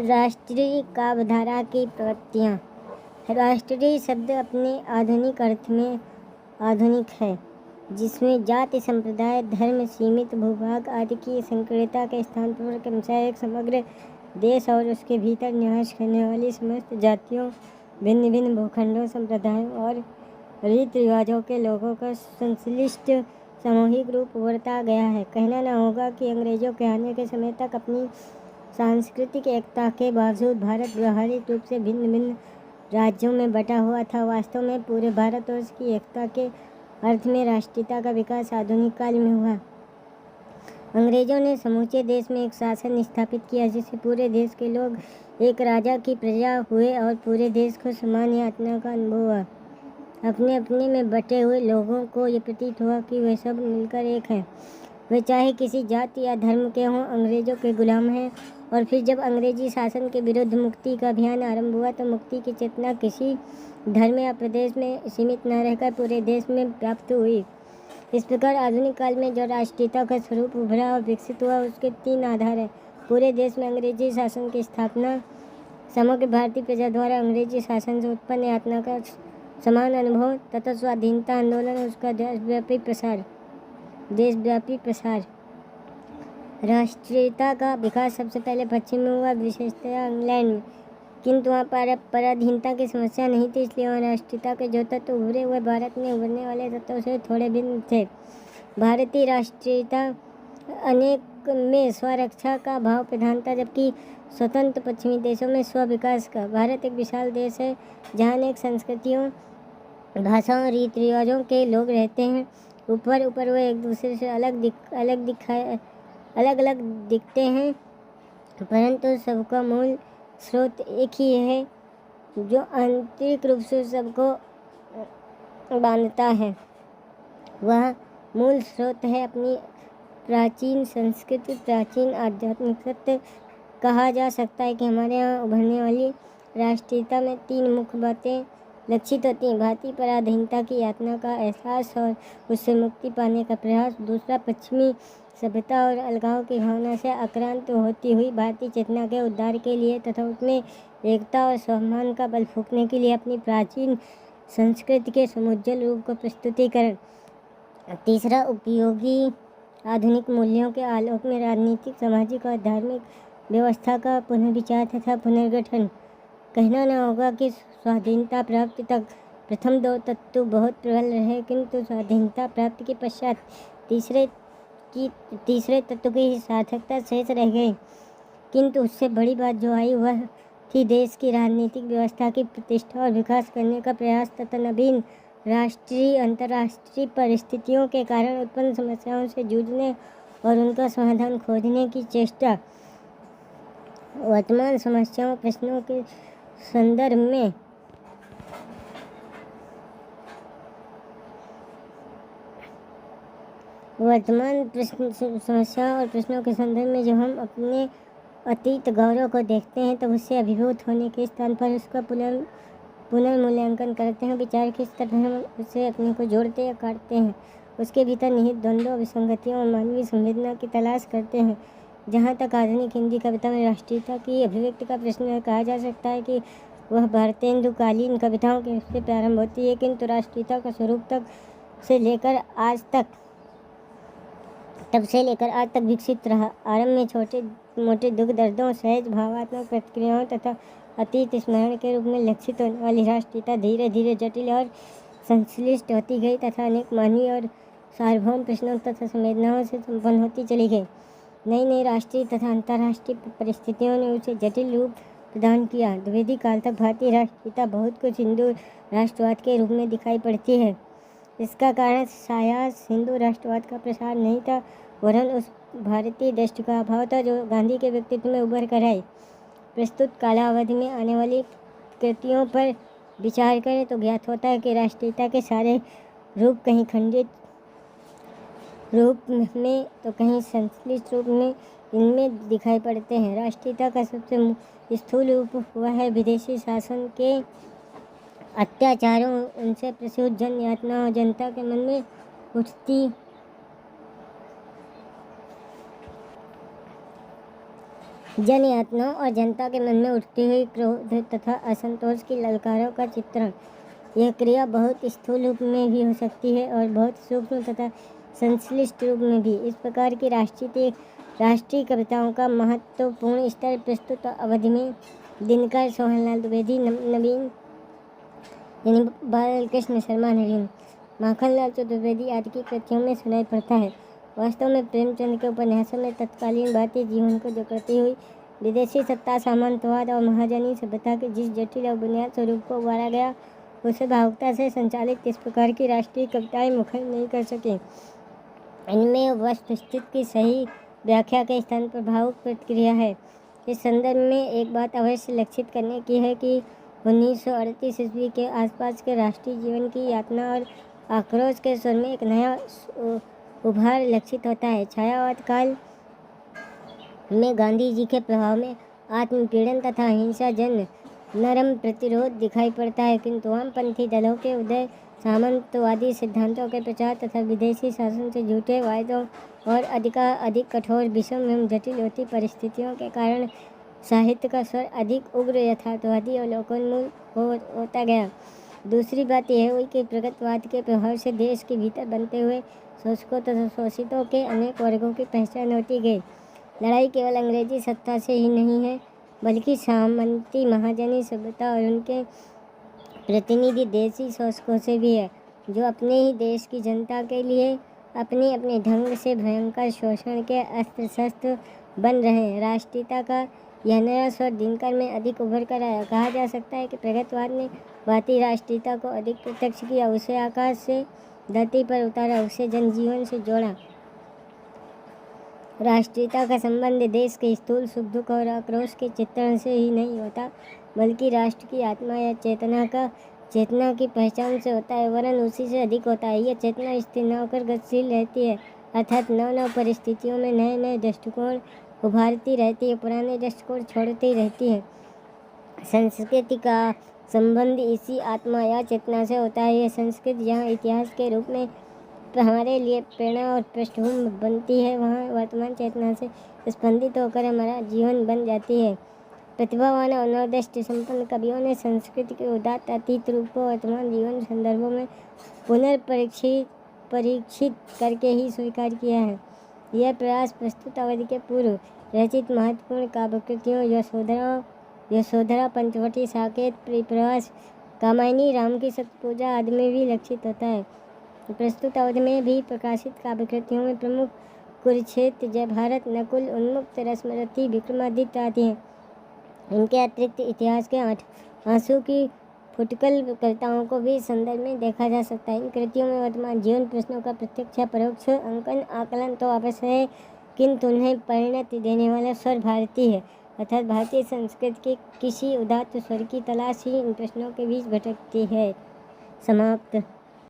राष्ट्रीय काव्यधारा की प्रवृत्तियाँ। राष्ट्रीय शब्द अपने आधुनिक अर्थ में आधुनिक है, जिसमें जाति, संप्रदाय, धर्म, सीमित भूभाग आदि की संकीर्णता के स्थान पर क्रमशः एक समग्र देश और उसके भीतर निवास करने वाली समस्त जातियों, भिन्न भिन्न भूखंडों, संप्रदायों और रीति रिवाजों के लोगों का संश्लिष्ट सामूहिक रूप उभरता गया है। कहना न होगा कि अंग्रेजों के आने के समय तक अपनी सांस्कृतिक एकता के बावजूद भारत व्यवहारिक रूप से भिन्न भिन्न राज्यों में बटा हुआ था। वास्तव में पूरे भारत और उसकी एकता के अर्थ में राष्ट्रीयता का विकास आधुनिक काल में हुआ। अंग्रेजों ने समूचे देश में एक शासन स्थापित किया, जिससे पूरे देश के लोग एक राजा की प्रजा हुए और पूरे देश को समान यातना का अनुभव हुआ। अपने अपने में बटे हुए लोगों को ये प्रतीत हुआ कि वे सब मिलकर एक हैं। वे चाहे किसी जाति या धर्म के हों, अंग्रेजों के गुलाम हैं। और फिर जब अंग्रेजी शासन के विरुद्ध मुक्ति का अभियान आरंभ हुआ तो मुक्ति की चेतना किसी धर्म या प्रदेश में सीमित न रहकर पूरे देश में व्याप्त हुई। इस प्रकार आधुनिक काल में जो राष्ट्रीयता का स्वरूप उभरा और विकसित हुआ, उसके 3 आधार हैं। पूरे देश में अंग्रेजी शासन की स्थापना, समग्र भारतीय प्रजा द्वारा अंग्रेजी शासन से उत्पन्न यातना का समान अनुभव तथा स्वाधीनता आंदोलन और उसका देशव्यापी प्रसार। राष्ट्रीयता का विकास सबसे पहले पश्चिम में हुआ, विशेषतया इंग्लैंड में, किंतु वहाँ पराधीनता की समस्या नहीं थी, इसलिए वहाँ राष्ट्रीयता के जो तत्व उभरे हुए भारत में उभरने वाले तत्वों से थोड़े भिन्न थे। भारतीय राष्ट्रीयता अनेक में स्वरक्षा का भाव प्रधान था, जबकि स्वतंत्र पश्चिमी देशों में स्व विकास का। भारत एक विशाल देश है जहाँ अनेक संस्कृतियों, भाषाओं और रीति रिवाजों के लोग रहते हैं। ऊपर वे एक दूसरे से अलग अलग दिखते हैं, परंतु सबका मूल स्रोत एक ही है जो आंतरिक रूप से सबको बांधता है। वह मूल स्रोत है अपनी प्राचीन संस्कृति, प्राचीन आध्यात्मिक सत्य। कहा जा सकता है कि हमारे यहाँ उभरने वाली राष्ट्रीयता में 3 मुख्य बातें लक्षित होती हैं। भारतीय पराधीनता की यातना का एहसास और उससे मुक्ति पाने का प्रयास। दूसरा, पश्चिमी सभ्यता और अलगाव की भावना से आक्रांत होती हुई भारतीय चेतना के उद्धार के लिए तथा उसमें एकता और स्वाभिमान का बल फूंकने के लिए अपनी प्राचीन संस्कृति के समुज्ज्वल रूप को प्रस्तुतिकरण। तीसरा, उपयोगी आधुनिक मूल्यों के आलोक में राजनीतिक, सामाजिक और धार्मिक व्यवस्था का पुनर्विचार तथा पुनर्गठन। कहना न होगा कि स्वाधीनता प्राप्ति तक प्रथम 2 तत्व बहुत प्रबल रहे, किंतु स्वाधीनता प्राप्ति के पश्चात तीसरे तत्व की ही सार्थकता शेष रह गई। किंतु उससे बड़ी बात जो आई वह थी देश की राजनीतिक व्यवस्था की प्रतिष्ठा और विकास करने का प्रयास तथा नवीन राष्ट्रीय अंतर्राष्ट्रीय परिस्थितियों के कारण उत्पन्न समस्याओं से जूझने और उनका समाधान खोजने की चेष्टा। वर्तमान समस्याओं प्रश्नों के संदर्भ में समस्याओं और प्रश्नों के संदर्भ में जब हम अपने अतीत गौरव को देखते हैं तो उससे अभिभूत होने के स्थान पर उसका पुनर्मूल्यांकन करते हैं। विचार किस तरह हम उससे अपने को जोड़ते या काटते हैं, उसके भीतर निहित द्वंद्वों, विसंगतियों और मानवीय संवेदना की तलाश करते हैं। जहाँ तक आधुनिक हिंदी कविता में राष्ट्रीयता की अभिव्यक्ति का प्रश्न है, कहा जा सकता है कि वह भारतेंदुकालीन कविताओं के से प्रारंभ होती है, किंतु राष्ट्रीयता का स्वरूप तब से लेकर आज तक विकसित रहा। आरंभ में छोटे मोटे दुख दर्दों, सहज भावात्मक प्रतिक्रियाओं तथा अतीत स्मरण के रूप में लक्षित होने वाली राष्ट्रीयता धीरे धीरे जटिल और संश्लिष्ट होती गई तथा अनेक मानवीय और सार्वभौम प्रश्नों तथा संवेदनाओं से संपन्न होती चली गई। नई नई राष्ट्रीय तथा अंतर्राष्ट्रीय परिस्थितियों ने उसे जटिल रूप प्रदान किया। द्विवेदी काल तक भारतीय राष्ट्रीयता बहुत कुछ हिंदू राष्ट्रवाद के रूप में दिखाई पड़ती है। इसका कारण शायद हिंदू राष्ट्रवाद का प्रसार नहीं था, वरन उस भारतीय दृष्टि का अभाव था जो गांधी के व्यक्तित्व में उभर कर आई। प्रस्तुत कालावधि में आने वाली कृतियों पर विचार करें तो ज्ञात होता है कि राष्ट्रीयता के सारे रूप कहीं खंडित रूप में तो कहीं संश्लिष्ट रूप में इनमें दिखाई पड़ते हैं। राष्ट्रीयता का सबसे स्थूल रूप हुआ है विदेशी शासन के अत्याचारों, उनसे प्रसूत जन यातना और जनता के मन में उठती जन यातनाओं और जनता के मन में उठती हुई क्रोध तथा असंतोष की ललकारों का चित्रण। यह क्रिया बहुत स्थूल रूप में भी हो सकती है और बहुत सूक्ष्म तथा संश्लिष्ट रूप में भी। इस प्रकार की राष्ट्रीय कविताओं का महत्वपूर्ण स्तर प्रस्तुत अवधि में दिनकर, सोहनलाल द्विवेदी, नवीन यानी बालकृष्ण शर्मा, नवीन, माखनलाल चतुर्वेदी आदि की कृतियों में सुनाई पड़ता है। वास्तव में प्रेमचंद के उपन्यासों में तत्कालीन भारतीय जीवन को जकड़ती हुई विदेशी सत्ता, सामंतवाद और महाजनी सभ्यता के जिस जटिल और बुनियाद स्वरूप को उभारा गया, उसे भावुकता से संचालित इस प्रकार की राष्ट्रीय कविताएं मुखर नहीं कर सके। इनमें वस्तुस्थिति की सही व्याख्या के स्थान पर भावुक प्रतिक्रिया है। इस संदर्भ में एक बात अवश्य लक्षित करने की है कि 1938 ईस्वी के आसपास के राष्ट्रीय जीवन की यातना और आक्रोश के स्वर में एक नया उभार लक्षित होता है। छायावाद काल में गांधी जी के प्रभाव में आत्मपीड़न तथा हिंसा जन नरम प्रतिरोध दिखाई पड़ता है, किंतु वामपंथी दलों के उदय, सामंतवादी सिद्धांतों के प्रचार तथा विदेशी शासन से झूठे वायदों और अधिक कठोर, विषम एवं जटिल होती परिस्थितियों के कारण साहित्य का स्वर अधिक उग्र, यथार्थवादी और लोकोन्मुख होता गया। दूसरी बात यह हुई कि प्रगतिवाद के प्रभाव से देश के भीतर बनते हुए शोषकों तथा शोषितों के अनेक वर्गों की पहचान होती गई। लड़ाई केवल अंग्रेजी सत्ता से ही नहीं है, बल्कि सामंती महाजनी सभ्यता और उनके प्रतिनिधि देशी शोषकों से भी है, जो अपने ही देश की जनता के लिए अपने अपने ढंग से भयंकर शोषण के अस्त्र शस्त्र बन रहे हैं। राष्ट्रीयता का यह नया स्वर दिनकर में अधिक उभर कर आया। कहा जा सकता है कि प्रगतिवाद ने भारतीय राष्ट्रीयता को अधिक प्रत्यक्ष किया, उसे आकाश से धरती पर उतारा, उसे जनजीवन से जोड़ा। राष्ट्रीयता का संबंध देश के स्थूल सुख दुख और आक्रोश के चित्रण से ही नहीं होता, बल्कि राष्ट्र की आत्मा या चेतना की पहचान से होता है, वरन उसी से अधिक होता है। यह चेतना स्थिर न होकर गतिशील रहती है, अर्थात नव परिस्थितियों में नए नए दृष्टिकोण उभारती रहती है, पुराने दृष्टिकोण छोड़ती रहती है। संस्कृति का संबंध इसी आत्मा या चेतना से होता है। यह संस्कृति जहाँ इतिहास के रूप में हमारे लिए प्रेरणा और पृष्ठभूमि बनती है, वहाँ वर्तमान चेतना से स्पंदित होकर हमारा जीवन बन जाती है। प्रतिभावान और नवदृष्टि संपन्न कवियों ने संस्कृति के उदात्त अतीत रूप को वर्तमान जीवन संदर्भों में पुनर्परीक्षित करके ही स्वीकार किया है। यह प्रयास प्रस्तुत अवधि के पूर्व रचित महत्वपूर्ण काव्यकृतियों यशोधरा, पंचवटी, साकेत, परिप्रवास, कामायनी, राम की सतपूजा आदि में भी लक्षित होता है। प्रस्तुत अवधि में भी प्रकाशित काव्यकृतियों में प्रमुख कुरुक्षेत्र, जय भारत, नकुल, उन्मुक्त, रश्मिरथी, विक्रमादित्य आदि हैं। इनके अतिरिक्त इतिहास के आंसू की फुटकल कविताओं को भी संदर्भ में देखा जा सकता है। इन कृतियों में वर्तमान जीवन प्रश्नों का प्रत्यक्ष या परोक्ष आकलन तो अवश्य है, किंतु उन्हें परिणति देने वाला स्वर भारतीय है, अर्थात भारतीय संस्कृति के किसी उदात्त स्वर की तलाश ही इन प्रश्नों के बीच भटकती है। समाप्त।